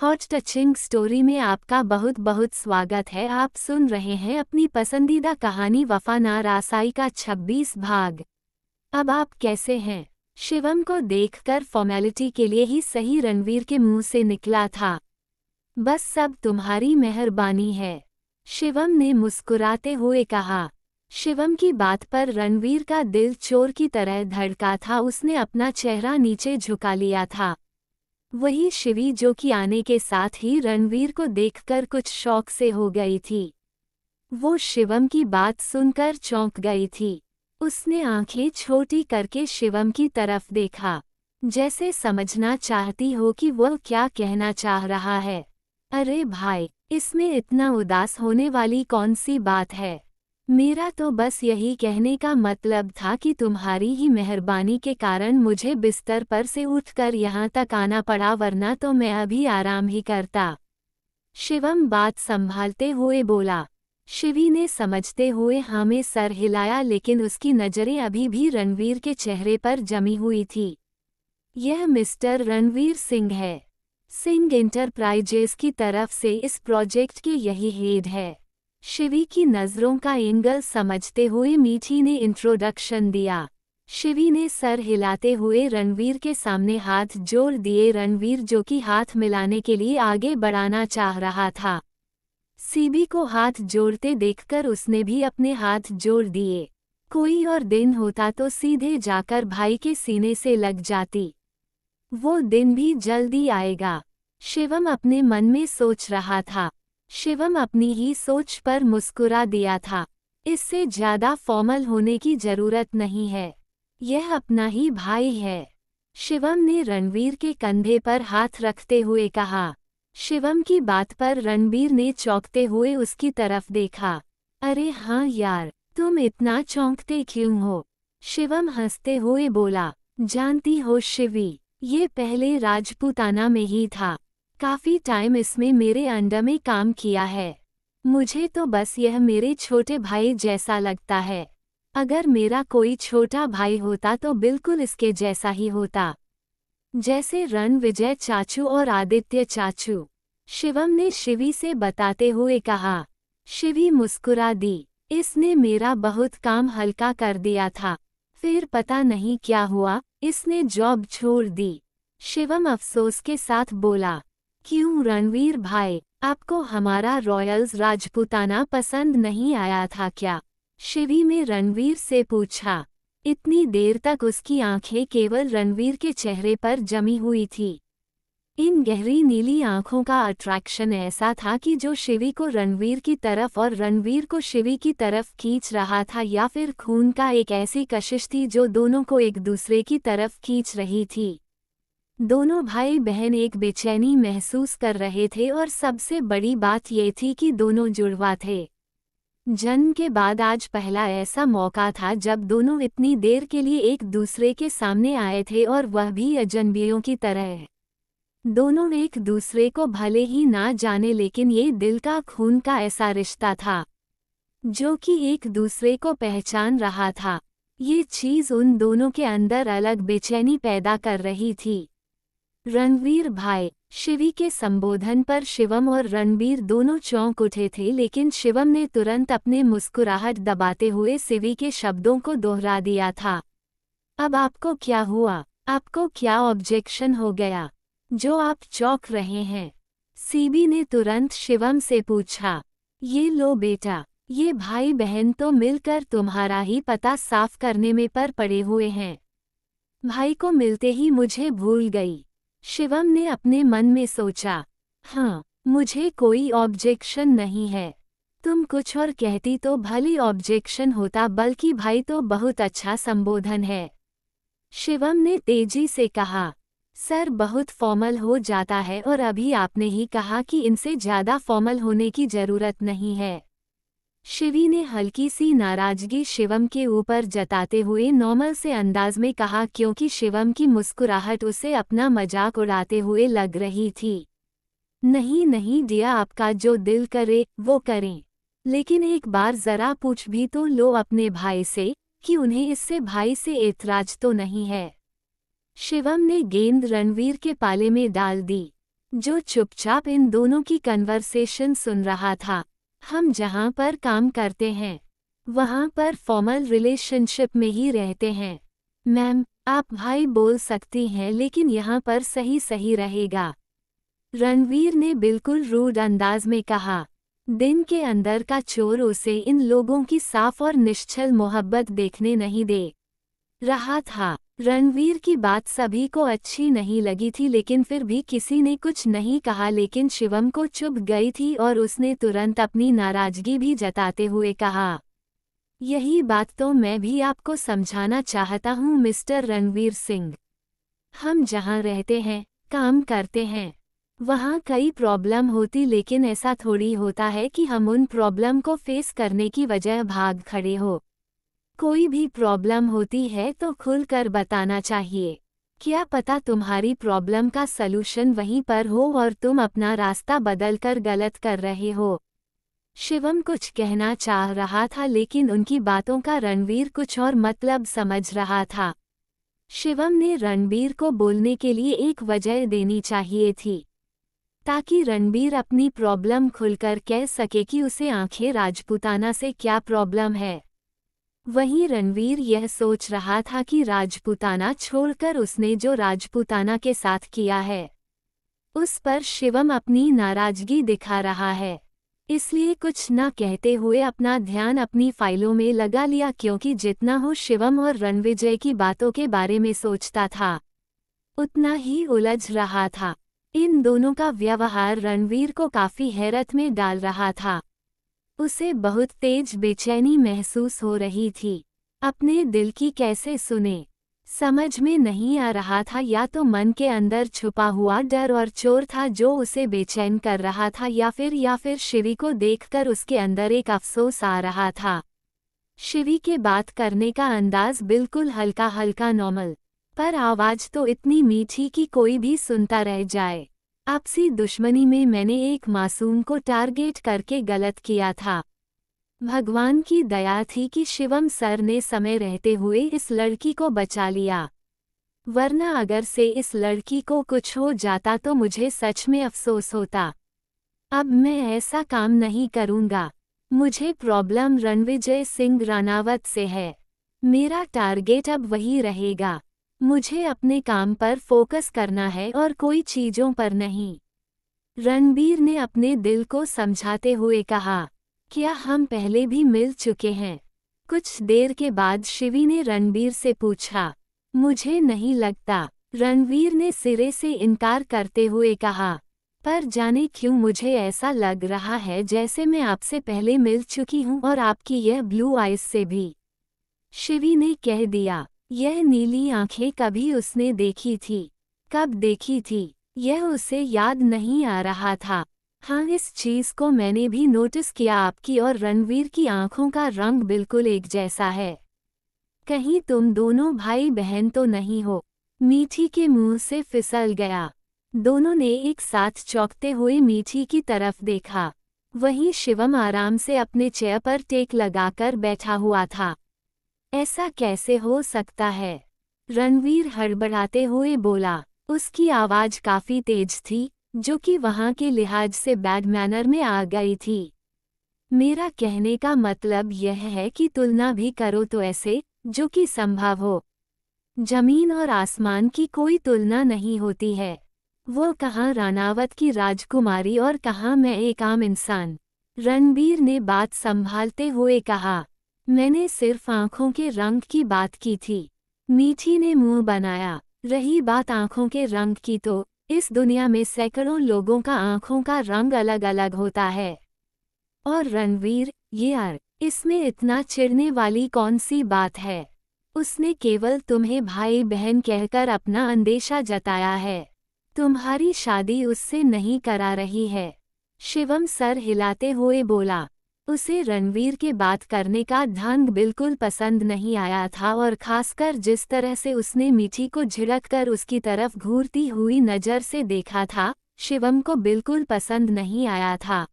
Hot touching story में आपका बहुत बहुत स्वागत है। आप सुन रहे हैं अपनी पसंदीदा कहानी वफा ना रासाई का 26 भाग। अब आप कैसे हैं? शिवम को देखकर फॉर्मेलिटी के लिए ही सही रणवीर के मुंह से निकला था। बस सब तुम्हारी मेहरबानी है, शिवम ने मुस्कुराते हुए कहा। शिवम की बात पर रणवीर का दिल चोर की तरह धड़का था। उसने अपना चेहरा नीचे झुका लिया था। वही शिवी जो कि आने के साथ ही रणवीर को देखकर कुछ शौक से हो गई थी। वो शिवम की बात सुनकर चौंक गई थी। उसने आंखें छोटी करके शिवम की तरफ देखा, जैसे समझना चाहती हो कि वह क्या कहना चाह रहा है। अरे भाई, इसमें इतना उदास होने वाली कौन सी बात है? मेरा तो बस यही कहने का मतलब था कि तुम्हारी ही मेहरबानी के कारण मुझे बिस्तर पर से उठकर यहाँ तक आना पड़ा, वरना तो मैं अभी आराम ही करता। शिवम बात संभालते हुए बोला। शिवी ने समझते हुए हाँ में सर हिलाया, लेकिन उसकी नज़रें अभी भी रणवीर के चेहरे पर जमी हुई थी। यह मिस्टर रणवीर सिंह है। सिंह इंटरप्राइजेस की तरफ से इस प्रोजेक्ट के यही हेड है। शिवी की नज़रों का एंगल समझते हुए मीठी ने इंट्रोडक्शन दिया। शिवी ने सर हिलाते हुए रणवीर के सामने हाथ जोड़ दिए। रणवीर जो कि हाथ मिलाने के लिए आगे बढ़ाना चाह रहा था। सीबी को हाथ जोड़ते देखकर उसने भी अपने हाथ जोड़ दिए। कोई और दिन होता तो सीधे जाकर भाई के सीने से लग जाती। वो दिन भी जल्दी आएगा, शिवम अपने मन में सोच रहा था। शिवम अपनी ही सोच पर मुस्कुरा दिया था। इससे ज्यादा फॉर्मल होने की जरूरत नहीं है, यह अपना ही भाई है। शिवम ने रणवीर के कंधे पर हाथ रखते हुए कहा। शिवम की बात पर रणवीर ने चौंकते हुए उसकी तरफ देखा। अरे हाँ यार, तुम इतना चौंकते क्यों हो? शिवम हंसते हुए बोला। जानती हो शिवी, ये पहले राजपूताना में ही था। काफ़ी टाइम इसमें मेरे अंडर में काम किया है। मुझे तो बस यह मेरे छोटे भाई जैसा लगता है। अगर मेरा कोई छोटा भाई होता तो बिल्कुल इसके जैसा ही होता, जैसे रणविजय चाचू और आदित्य चाचू, शिवम ने शिवी से बताते हुए कहा। शिवी मुस्कुरा दी। इसने मेरा बहुत काम हल्का कर दिया था, फिर पता नहीं क्या हुआ, इसने जॉब छोड़ दी। शिवम अफसोस के साथ बोला। क्यों रणवीर भाई, आपको हमारा रॉयल्स राजपूताना पसंद नहीं आया था क्या? शिवी ने रणवीर से पूछा। इतनी देर तक उसकी आंखें केवल रणवीर के चेहरे पर जमी हुई थी। इन गहरी नीली आंखों का अट्रैक्शन ऐसा था कि जो शिवी को रणवीर की तरफ और रणवीर को शिवी की तरफ खींच रहा था, या फिर खून का एक ऐसी कशिश थी जो दोनों को एक दूसरे की तरफ खींच रही थी। दोनों भाई बहन एक बेचैनी महसूस कर रहे थे, और सबसे बड़ी बात ये थी कि दोनों जुड़वा थे। जन्म के बाद आज पहला ऐसा मौका था जब दोनों इतनी देर के लिए एक दूसरे के सामने आए थे, और वह भी अजनबियों की तरह। दोनों एक दूसरे को भले ही ना जाने, लेकिन ये दिल का खून का ऐसा रिश्ता था जो कि एक दूसरे को पहचान रहा था। ये चीज़ उन दोनों के अंदर अलग बेचैनी पैदा कर रही थी। रणवीर भाई, शिवी के संबोधन पर शिवम और रणवीर दोनों चौंक उठे थे, लेकिन शिवम ने तुरंत अपने मुस्कुराहट दबाते हुए शिवी के शब्दों को दोहरा दिया था। अब आपको क्या हुआ? आपको क्या ऑब्जेक्शन हो गया जो आप चौंक रहे हैं? सीबी ने तुरंत शिवम से पूछा। ये लो बेटा, ये भाई बहन तो मिलकर तुम्हारा ही पता साफ करने में पर पड़े हुए हैं। भाई को मिलते ही मुझे भूल गई, शिवम ने अपने मन में सोचा। हाँ, मुझे कोई ऑब्जेक्शन नहीं है। तुम कुछ और कहती तो भली ऑब्जेक्शन होता, बल्कि भाई तो बहुत अच्छा संबोधन है, शिवम ने तेजी से कहा। सर बहुत फॉर्मल हो जाता है, और अभी आपने ही कहा कि इनसे ज़्यादा फॉर्मल होने की ज़रूरत नहीं है। शिवी ने हल्की सी नाराजगी शिवम के ऊपर जताते हुए नॉर्मल से अंदाज में कहा, क्योंकि शिवम की मुस्कुराहट उसे अपना मजाक उड़ाते हुए लग रही थी। नहीं नहीं डिया, आपका जो दिल करे वो करें, लेकिन एक बार ज़रा पूछ भी तो लो अपने भाई से कि उन्हें इससे भाई से एतराज तो नहीं है। शिवम ने गेंद रणवीर के पाले में डाल दी। जो चुपचाप इन दोनों की कन्वर्सेशन सुन रहा था। हम जहाँ पर काम करते हैं वहाँ पर फॉर्मल रिलेशनशिप में ही रहते हैं। मैम, आप भाई बोल सकती हैं लेकिन यहाँ पर सही सही रहेगा, रणवीर ने बिल्कुल रूड अंदाज में कहा। दिन के अंदर का चोर उसे इन लोगों की साफ और निश्चल मोहब्बत देखने नहीं दे रहा था। रणवीर की बात सभी को अच्छी नहीं लगी थी लेकिन फिर भी किसी ने कुछ नहीं कहा, लेकिन शिवम को चुभ गई थी और उसने तुरंत अपनी नाराजगी भी जताते हुए कहा, यही बात तो मैं भी आपको समझाना चाहता हूँ मिस्टर रणवीर सिंह। हम जहाँ रहते हैं, काम करते हैं, वहाँ कई प्रॉब्लम होती, लेकिन ऐसा थोड़ी होता है कि हम उन प्रॉब्लम को फेस करने की वजह भाग खड़े हो। कोई भी प्रॉब्लम होती है तो खुलकर बताना चाहिए। क्या पता तुम्हारी प्रॉब्लम का सलूशन वहीं पर हो और तुम अपना रास्ता बदलकर गलत कर रहे हो। शिवम कुछ कहना चाह रहा था लेकिन उनकी बातों का रणवीर कुछ और मतलब समझ रहा था। शिवम ने रणवीर को बोलने के लिए एक वजह देनी चाहिए थी ताकि रणवीर अपनी प्रॉब्लम खुलकर कह सके कि उसे आंखें राजपूताना से क्या प्रॉब्लम है। वहीं रणवीर यह सोच रहा था कि राजपूताना छोड़कर उसने जो राजपूताना के साथ किया है उस पर शिवम अपनी नाराजगी दिखा रहा है, इसलिए कुछ न कहते हुए अपना ध्यान अपनी फाइलों में लगा लिया, क्योंकि जितना हो शिवम और रणविजय की बातों के बारे में सोचता था उतना ही उलझ रहा था। इन दोनों का व्यवहार रणवीर को काफी हैरत में डाल रहा था। उसे बहुत तेज बेचैनी महसूस हो रही थी। अपने दिल की कैसे सुने समझ में नहीं आ रहा था, या तो मन के अंदर छुपा हुआ डर और चोर था जो उसे बेचैन कर रहा था, या फिर शिवी को देखकर उसके अंदर एक अफसोस आ रहा था। शिवी के बात करने का अंदाज बिल्कुल हल्का हल्का नॉर्मल, पर आवाज तो इतनी मीठी कि कोई भी सुनता रह जाए। आपसी दुश्मनी में मैंने एक मासूम को टारगेट करके गलत किया था। भगवान की दया थी कि शिवम सर ने समय रहते हुए इस लड़की को बचा लिया, वरना अगर से इस लड़की को कुछ हो जाता तो मुझे सच में अफसोस होता। अब मैं ऐसा काम नहीं करूँगा। मुझे प्रॉब्लम रणविजय सिंह रानावत से है। मेरा टारगेट अब वही रहेगा। मुझे अपने काम पर फोकस करना है और कोई चीज़ों पर नहीं, रणबीर ने अपने दिल को समझाते हुए कहा। क्या हम पहले भी मिल चुके हैं? कुछ देर के बाद शिवी ने रणबीर से पूछा। मुझे नहीं लगता, रणवीर ने सिरे से इनकार करते हुए कहा। पर जाने क्यों मुझे ऐसा लग रहा है जैसे मैं आपसे पहले मिल चुकी हूँ, और आपकी यह ब्लू आइज से भी, शिवी ने कह दिया। यह नीली आंखें कभी उसने देखी थी, कब देखी थी यह उसे याद नहीं आ रहा था। हाँ, इस चीज को मैंने भी नोटिस किया, आपकी और रणवीर की आंखों का रंग बिल्कुल एक जैसा है। कहीं तुम दोनों भाई बहन तो नहीं हो? मीठी के मुंह से फिसल गया। दोनों ने एक साथ चौंकते हुए मीठी की तरफ देखा। वहीं शिवम आराम से अपने चेयर पर टेक लगाकर बैठा हुआ था। ऐसा कैसे हो सकता है? रणवीर हड़बड़ाते हुए बोला। उसकी आवाज काफी तेज थी, जो कि वहां के लिहाज से बैड मैनर में आ गई थी। मेरा कहने का मतलब यह है कि तुलना भी करो तो ऐसे जो कि संभव हो। जमीन और आसमान की कोई तुलना नहीं होती है। वो कहाँ रानावत की राजकुमारी और कहाँ मैं एक आम इंसान। रणबीर ने बात संभालते हुए कहा। मैंने सिर्फ आंखों के रंग की बात की थी। मीठी ने मुंह बनाया। रही बात आंखों के रंग की, तो इस दुनिया में सैकड़ों लोगों का आंखों का रंग अलग अलग होता है। और रणवीर, यार, इसमें इतना चिढ़ने वाली कौन सी बात है? उसने केवल तुम्हें भाई बहन कहकर अपना अंदेशा जताया है। तुम्हारी शादी उससे नहीं करा रही है। शिवम सर हिलाते हुए बोला। उसे रणवीर के बात करने का ढंग बिल्कुल पसंद नहीं आया था, और खासकर जिस तरह से उसने मीठी को झिड़क कर उसकी तरफ घूरती हुई नज़र से देखा था, शिवम को बिल्कुल पसंद नहीं आया था।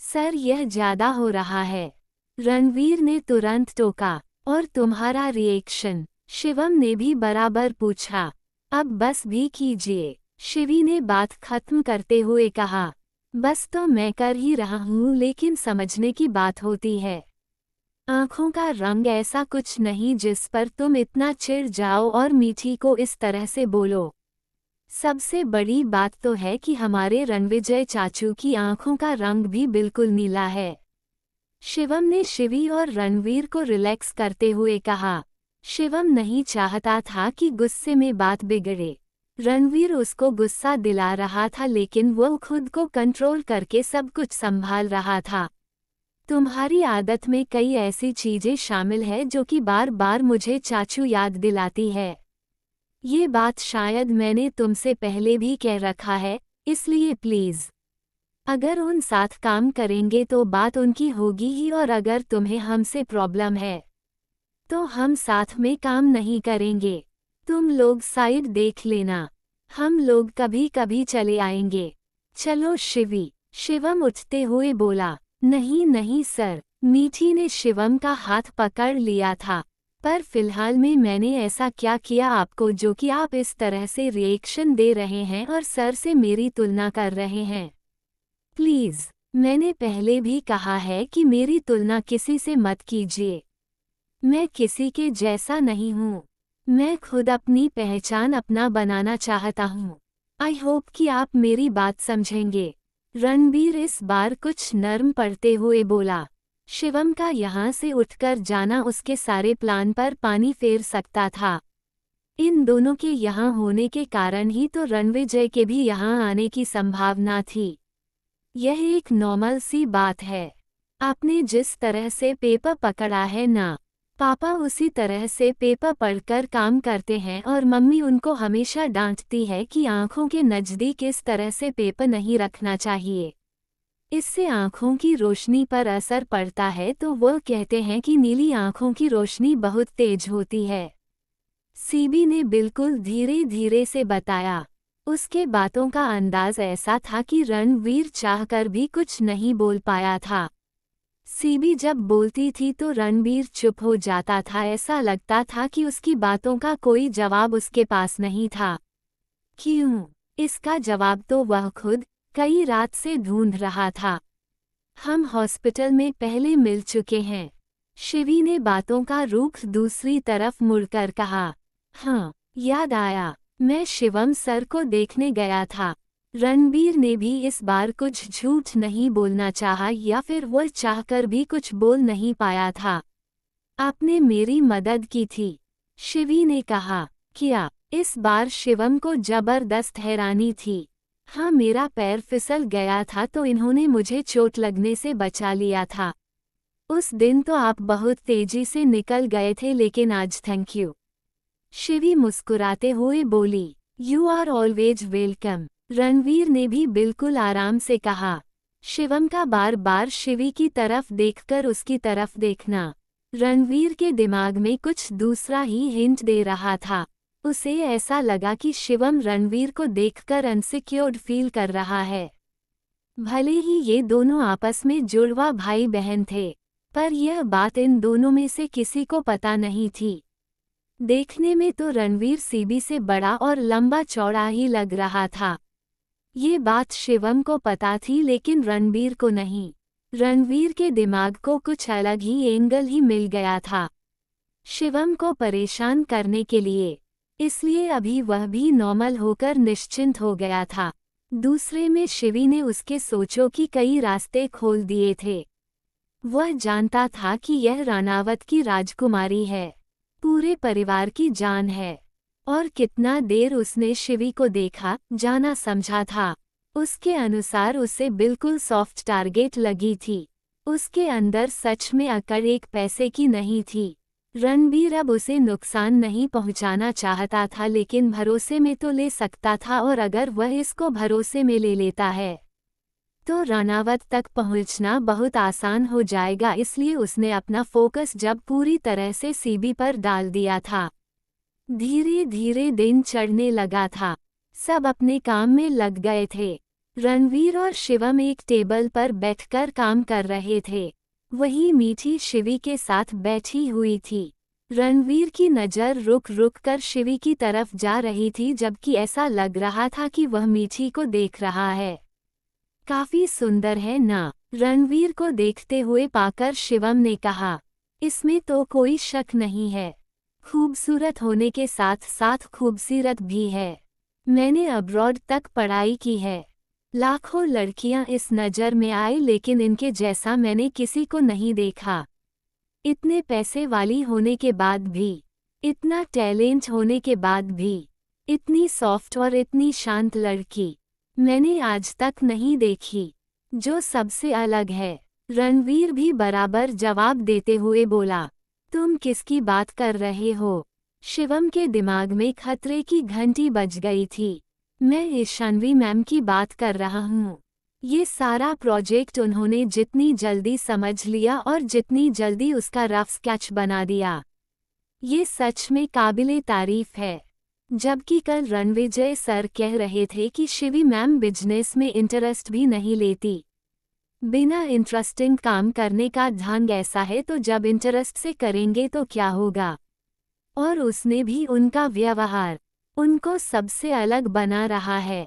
सर, यह ज्यादा हो रहा है, रणवीर ने तुरंत टोका। और तुम्हारा रिएक्शन? शिवम ने भी बराबर पूछा। अब बस भी कीजिए, शिवी ने बात खत्म करते हुए कहा, बस तो मैं कर ही रहा हूँ, लेकिन समझने की बात होती है। आँखों का रंग ऐसा कुछ नहीं जिस पर तुम इतना चिढ़ जाओ और मीठी को इस तरह से बोलो। सबसे बड़ी बात तो है कि हमारे रणविजय चाचू की आँखों का रंग भी बिल्कुल नीला है। शिवम ने शिवी और रणवीर को रिलैक्स करते हुए कहा। शिवम नहीं चाहता था कि गुस्से में बात बिगड़े। रणवीर उसको गुस्सा दिला रहा था, लेकिन वो खुद को कंट्रोल करके सब कुछ संभाल रहा था। तुम्हारी आदत में कई ऐसी चीजें शामिल है जो कि बार बार मुझे चाचू याद दिलाती है। ये बात शायद मैंने तुमसे पहले भी कह रखा है, इसलिए प्लीज अगर उन साथ काम करेंगे तो बात उनकी होगी ही, और अगर तुम्हें हमसे प्रॉब्लम है तो हम साथ में काम नहीं करेंगे। तुम लोग साइड देख लेना, हम लोग कभी कभी चले आएंगे। चलो शिवी, शिवम उठते हुए बोला। नहीं नहीं सर, मीठी ने शिवम का हाथ पकड़ लिया था, पर फिलहाल में मैंने ऐसा क्या किया आपको जो कि आप इस तरह से रिएक्शन दे रहे हैं और सर से मेरी तुलना कर रहे हैं। प्लीज, मैंने पहले भी कहा है कि मेरी तुलना किसी से मत कीजिए। मैं किसी के जैसा नहीं हूँ। मैं खुद अपनी पहचान अपना बनाना चाहता हूँ। आई होप कि आप मेरी बात समझेंगे। रणबीर इस बार कुछ नर्म पड़ते हुए बोला। शिवम का यहाँ से उठकर जाना उसके सारे प्लान पर पानी फेर सकता था। इन दोनों के यहाँ होने के कारण ही तो रणविजय के भी यहाँ आने की संभावना थी। यह एक नॉर्मल सी बात है। आपने जिस तरह से पेपर पकड़ा है ना, पापा उसी तरह से पेपर पढ़कर काम करते हैं, और मम्मी उनको हमेशा डांटती है कि आंखों के नज़दीक इस तरह से पेपर नहीं रखना चाहिए। इससे आंखों की रोशनी पर असर पड़ता है, तो वो कहते हैं कि नीली आंखों की रोशनी बहुत तेज होती है। सीबी ने बिल्कुल धीरे धीरे से बताया। उसके बातों का अंदाज ऐसा था कि रणवीर चाहकर भी कुछ नहीं बोल पाया था। सीबी जब बोलती थी तो रणबीर चुप हो जाता था, ऐसा लगता था कि उसकी बातों का कोई जवाब उसके पास नहीं था। क्यों? इसका जवाब तो वह खुद कई रात से ढूंढ रहा था। हम हॉस्पिटल में पहले मिल चुके हैं। शिवी ने बातों का रुख दूसरी तरफ मुड़कर कहा। हाँ, याद आया, मैं शिवम सर को देखने गया था। रणबीर ने भी इस बार कुछ झूठ नहीं बोलना चाहा, या फिर वह चाहकर भी कुछ बोल नहीं पाया था। आपने मेरी मदद की थी, शिवी ने कहा। क्या? इस बार शिवम को जबरदस्त हैरानी थी। हाँ, मेरा पैर फिसल गया था तो इन्होंने मुझे चोट लगने से बचा लिया था। उस दिन तो आप बहुत तेजी से निकल गए थे, लेकिन आज थैंक यू। शिवी मुस्कुराते हुए बोली। You are always welcome, Ranveer ने भी बिल्कुल आराम से कहा। शिवम का बार बार शिवी की तरफ देखकर उसकी तरफ देखना रणवीर के दिमाग में कुछ दूसरा ही हिंट दे रहा था। उसे ऐसा लगा कि शिवम रणवीर को देखकर अनसिक्योर्ड फील कर रहा है। भले ही ये दोनों आपस में जुड़वा भाई बहन थे, पर यह बात इन दोनों में से किसी को पता नहीं थी। देखने में तो रणवीर सीबी से बड़ा और लंबा चौड़ा ही लग रहा था। ये बात शिवम को पता थी, लेकिन रणबीर को नहीं। रणवीर के दिमाग को कुछ अलग ही एंगल ही मिल गया था शिवम को परेशान करने के लिए, इसलिए अभी वह भी नॉर्मल होकर निश्चिंत हो गया था। दूसरे में शिवी ने उसके सोचों की कई रास्ते खोल दिए थे। वह जानता था कि यह रानावत की राजकुमारी है, पूरे परिवार की जान है, और कितना देर उसने शिवी को देखा जाना समझा था, उसके अनुसार उसे बिल्कुल सॉफ्ट टारगेट लगी थी। उसके अंदर सच में अकड़ एक पैसे की नहीं थी। रणबीर अब उसे नुकसान नहीं पहुंचाना चाहता था, लेकिन भरोसे में तो ले सकता था, और अगर वह इसको भरोसे में ले लेता है तो रानावत तक पहुंचना बहुत आसान हो जाएगा। इसलिए उसने अपना फोकस जब पूरी तरह से सीबी पर डाल दिया था। धीरे धीरे दिन चढ़ने लगा था, सब अपने काम में लग गए थे। रणवीर और शिवम एक टेबल पर बैठकर काम कर रहे थे, वहीं मीठी शिवी के साथ बैठी हुई थी। रणवीर की नज़र रुक रुक कर शिवी की तरफ जा रही थी, जबकि ऐसा लग रहा था कि वह मीठी को देख रहा है। काफी सुंदर है ना? रणवीर को देखते हुए पाकर शिवम ने कहा। इसमें तो कोई शक नहीं है। खूबसूरत होने के साथ साथ खूबसूरत भी है। मैंने अब्रॉड तक पढ़ाई की है। लाखों लड़कियां इस नज़र में आई, लेकिन इनके जैसा मैंने किसी को नहीं देखा। इतने पैसे वाली होने के बाद भी, इतना टैलेंट होने के बाद भी, इतनी सॉफ्ट और इतनी शांत लड़की मैंने आज तक नहीं देखी, जो सबसे अलग है। रणवीर भी बराबर जवाब देते हुए बोला। तुम किसकी बात कर रहे हो? शिवम के दिमाग में खतरे की घंटी बज गई थी। मैं ईशानवी मैम की बात कर रहा हूँ। ये सारा प्रोजेक्ट उन्होंने जितनी जल्दी समझ लिया और जितनी जल्दी उसका रफ स्केच बना दिया, ये सच में काबिले तारीफ है। जबकि कल रणविजय सर कह रहे थे कि शिवी मैम बिजनेस में इंटरेस्ट भी नहीं लेती। बिना इंटरेस्टिंग काम करने का ढंग ऐसा है, तो जब इंटरेस्ट से करेंगे तो क्या होगा? और उसने भी उनका व्यवहार उनको सबसे अलग बना रहा है।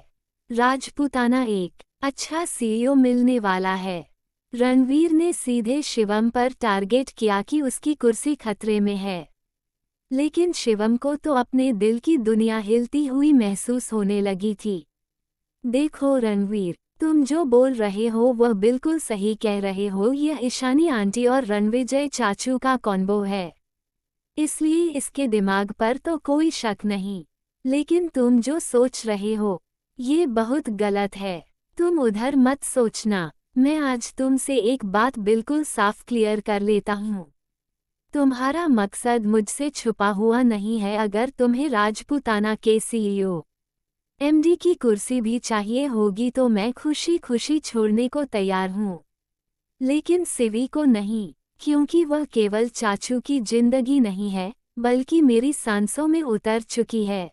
राजपूताना एक अच्छा सीईओ मिलने वाला है। रणवीर ने सीधे शिवम पर टारगेट किया कि उसकी कुर्सी खतरे में है। लेकिन शिवम को तो अपने दिल की दुनिया हिलती हुई महसूस होने लगी थी। देखो रणवीर, तुम जो बोल रहे हो वह बिल्कुल सही कह रहे हो। यह ईशानी आंटी और रणविजय चाचू का कॉम्बो है, इसलिए इसके दिमाग पर तो कोई शक नहीं। लेकिन तुम जो सोच रहे हो ये बहुत गलत है। तुम उधर मत सोचना। मैं आज तुमसे एक बात बिल्कुल साफ क्लियर कर लेता हूँ। तुम्हारा मकसद मुझसे छुपा हुआ नहीं है। अगर तुम्हें राजपूताना के सीईओ एमडी की कुर्सी भी चाहिए होगी तो मैं खुशी खुशी छोड़ने को तैयार हूँ, लेकिन सिवी को नहीं, क्योंकि वह केवल चाचू की जिंदगी नहीं है, बल्कि मेरी सांसों में उतर चुकी है।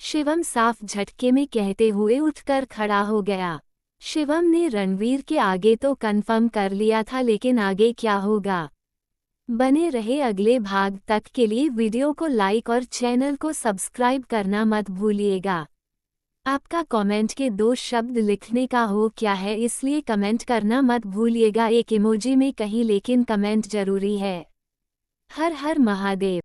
शिवम साफ झटके में कहते हुए उठकर खड़ा हो गया। शिवम ने रणवीर के आगे तो कंफर्म कर लिया था, लेकिन आगे क्या होगा? बने रहे अगले भाग तक के लिए वीडियो को लाइक और चैनल को सब्सक्राइब करना मत भूलिएगा। आपका कमेंट के 2 शब्द लिखने का हो क्या है, इसलिए कमेंट करना मत भूलिएगा, एक इमोजी में कहीं, लेकिन कमेंट जरूरी है। हर हर महादेव।